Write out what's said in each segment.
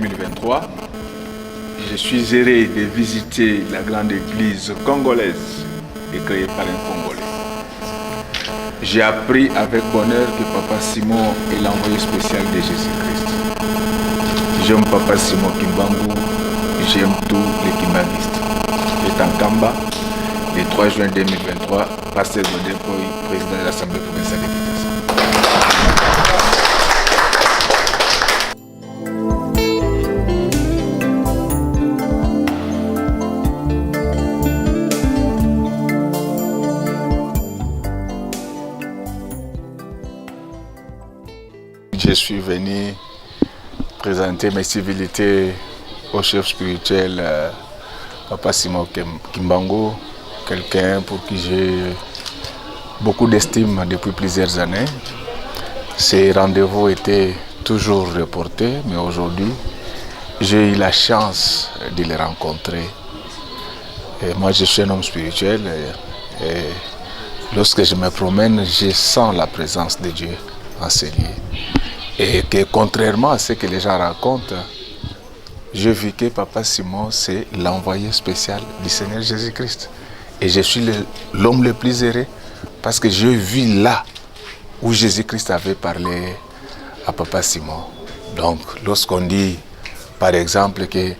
2023, je suis heureux de visiter la grande église congolaise et créée par un Congolais. J'ai appris avec bonheur que Papa Simon est l'envoyé spécial de Jésus-Christ. J'aime Papa Simon Kimbangu, j'aime tous les kimbanguistes. J'étais en Kamba, le 3 juin 2023, pasteur Godin Poy, président de l'Assemblée provinciale de Kinshasa. Je suis venu présenter mes civilités au chef spirituel Papa Simon Kimbangu, quelqu'un pour qui j'ai beaucoup d'estime depuis plusieurs années. Ces rendez-vous étaient toujours reportés, mais aujourd'hui, j'ai eu la chance de les rencontrer. Et moi, je suis un homme spirituel et lorsque je me promène, je sens la présence de Dieu en ces lieux. Et que contrairement à ce que les gens racontent, je vis que Papa Simon, c'est l'envoyé spécial du Seigneur Jésus-Christ. Et je suis l'homme le plus heureux parce que je vis là où Jésus-Christ avait parlé à Papa Simon. Donc, lorsqu'on dit, par exemple, que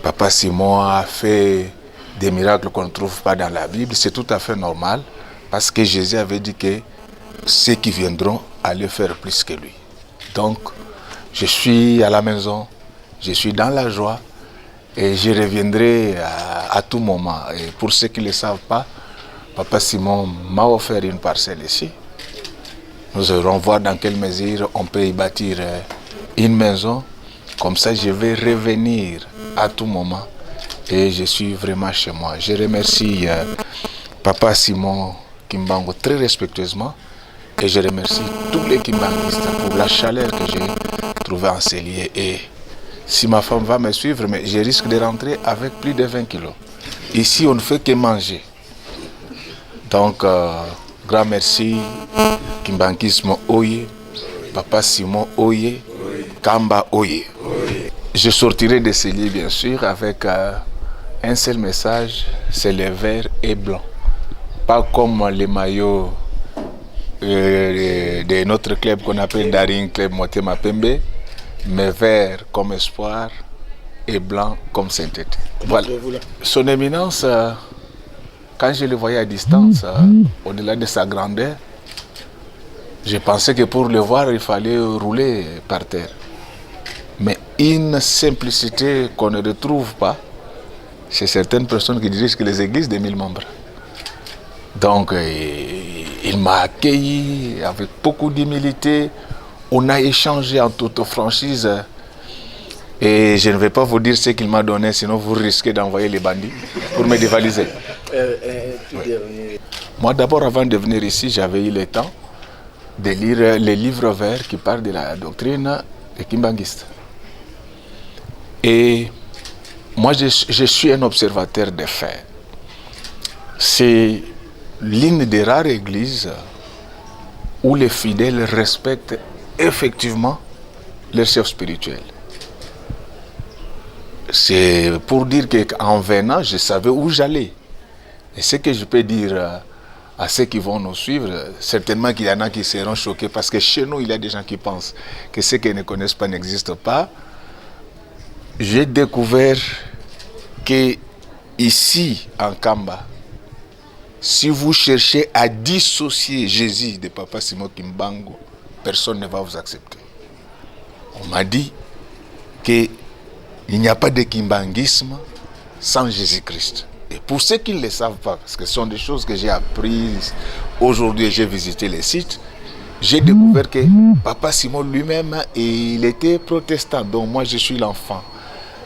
Papa Simon a fait des miracles qu'on ne trouve pas dans la Bible, c'est tout à fait normal parce que Jésus avait dit que ceux qui viendront allaient faire plus que lui. Donc, je suis à la maison, je suis dans la joie et je reviendrai à tout moment. Et pour ceux qui ne le savent pas, Papa Simon m'a offert une parcelle ici. Nous allons voir dans quelle mesure on peut y bâtir une maison. Comme ça, je vais revenir à tout moment et je suis vraiment chez moi. Je remercie Papa Simon Kimbangu très respectueusement. Et je remercie tous les kimbanguistes pour la chaleur que j'ai trouvée en ces lieux. Et si ma femme va me suivre, mais je risque de rentrer avec plus de 20 kilos. Ici, on ne fait que manger. Donc, grand merci. Kimbanguisme Oye, Papa Simon Oye, Kamba Oye. Je sortirai de ces lieux, bien sûr, avec un seul message, c'est le vert et blanc. Pas comme les maillots de notre club qu'on appelle Daring Club Motema Pembe, mais vert comme espoir et blanc comme sainteté. Voilà. Son éminence, quand je le voyais à distance, au-delà de sa grandeur, je pensais que pour le voir, il fallait rouler par terre. Mais une simplicité qu'on ne retrouve pas chez certaines personnes qui dirigent les églises de 1000 membres. Donc, il m'a accueilli avec beaucoup d'humilité. On a échangé en toute franchise. Et je ne vais pas vous dire ce qu'il m'a donné, sinon vous risquez d'envoyer les bandits pour me dévaliser. Oui. Moi, d'abord, avant de venir ici, j'avais eu le temps de lire les livres verts qui parlent de la doctrine des kimbanguistes. Et moi, je suis un observateur des faits. C'est l'une des rares églises où les fidèles respectent effectivement leur chef spirituel. C'est pour dire qu'en venant, je savais où j'allais. Et ce que je peux dire à ceux qui vont nous suivre, certainement qu'il y en a qui seront choqués parce que chez nous, il y a des gens qui pensent que ceux qui ne connaissent pas n'existent pas. J'ai découvert que ici, en Kamba, si vous cherchez à dissocier Jésus de Papa Simon Kimbangu, personne ne va vous accepter. On m'a dit qu'il n'y a pas de kimbanguisme sans Jésus-Christ. Et pour ceux qui ne le savent pas, parce que ce sont des choses que j'ai apprises aujourd'hui, j'ai visité les sites, j'ai découvert que Papa Simon lui-même, il était protestant, donc moi je suis l'enfant.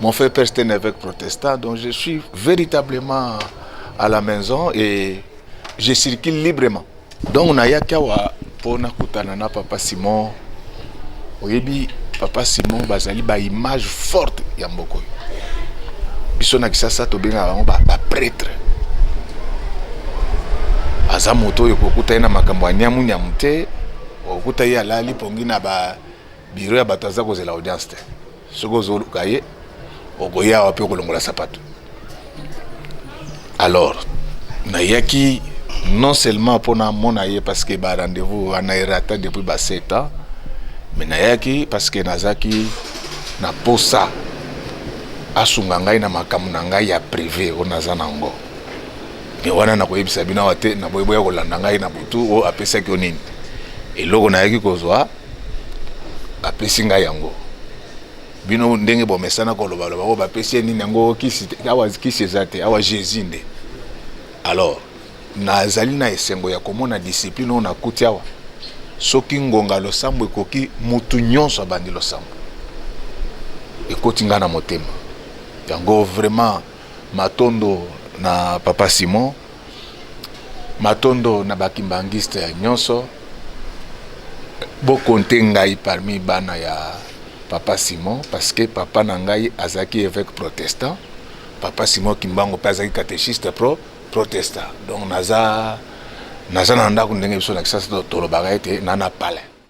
Mon frère père c'était un évêque protestant, donc je suis véritablement à la maison et je circule librement. Donc on a yakawa pour nakutana Papa Simon. Oyebi Papa Simon bazali ba image forte ya mboko. Biso na kisasa to benga bango ba prêtre. Aza moto yokokuta ina makambo ya nyamu nyamute, okuta ya lali pongi na ba biro ya bataza kozela audience. ce que vous avez okoya wapi kolongola sapato. Alors nayaki non seulement pour mon aïe parce que ba rendez-vous on a raté depuis 7 ans, mais nayaki parce que nazaki na posa asunga ngai na makamu na ngai ya privé onaza nango. Mais wana na koyebisa bina wate na boyeboya kolanda ngai na butu o apesaki onini. Eloko nayaki kozwa apesi ngai yango. Bino ndenge bomesana koloba loba ko bapesi nini yango kisi awa kisi ezate awa Jésus nde. Alors nazali na esengo ya komona discipline on akuti awa. Soki ngonga losambo ekoki mutu nyonso abandi losambo. Ekoti nga na motema. Yango vraiment matondo na Papa Simon, matondo na bakimbangiste nyonso, bokonte ngai parmi bana ya Papa Simon parce que papa na ngai azaki évêque protestant, Papa Simon Kimbango pe azaki catéchiste protestant. Donc naza nanda ndenge biso na kisasa tolobaka ete nana pale.